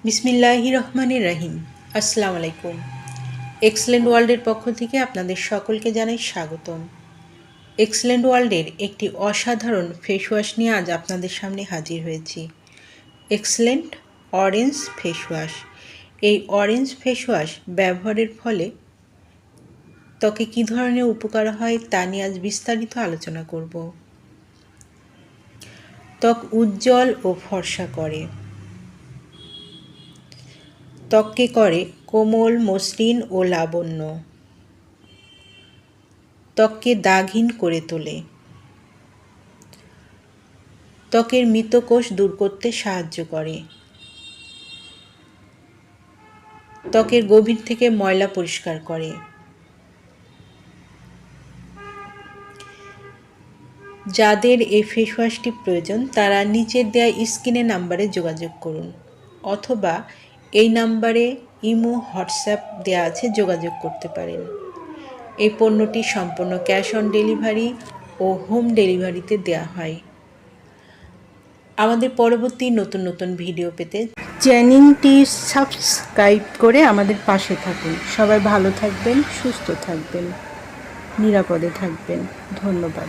বিসমিল্লাহির রহমানির রহিম। আসসালামু আলাইকুম। এক্সেলেন্ট ওয়ার্ল্ডের পক্ষ থেকে আপনাদের সকলকে জানাই স্বাগতম। এক্সেলেন্ট ওয়ার্ল্ডের একটি অসাধারণ ফেস ওয়াশ নিয়ে আজ আপনাদের সামনে হাজির হয়েছি। Excellent orange face wash. এই অরেঞ্জ ফেস ওয়াশ ব্যবহারের ফলে ত্বকে কী ধরনের উপকার হয় তা নিয়ে আজ বিস্তারিত আলোচনা করব। ত্বক উজ্জ্বল ও ফর্সা করে, ত্বককে করে কোমল, মসৃণ ও লাবণ্য, ত্বককে দাগহীন করে তোলে, ত্বকের মৃত কোষ দূর করতে সাহায্য করে, ত্বকের গভীর থেকে ময়লা পরিষ্কার করে। যাদের এই ফেস ওয়াশটি প্রয়োজন তারা নিচের দেওয়া স্ক্রিনের নাম্বারে যোগাযোগ করুন, অথবা এই নাম্বারে ইমো, হোয়াটসঅ্যাপ দেওয়া আছে, যোগাযোগ করতে পারেন। এই পণ্যটি সম্পূর্ণ ক্যাশ অন ডেলিভারি ও হোম ডেলিভারিতে দেওয়া হয়। আমাদের পরবর্তী নতুন নতুন ভিডিও পেতে চ্যানেলটি সাবস্ক্রাইব করে আমাদের পাশে থাকুন। সবাই ভালো থাকবেন, সুস্থ থাকবেন, নিরাপদে থাকবেন। ধন্যবাদ।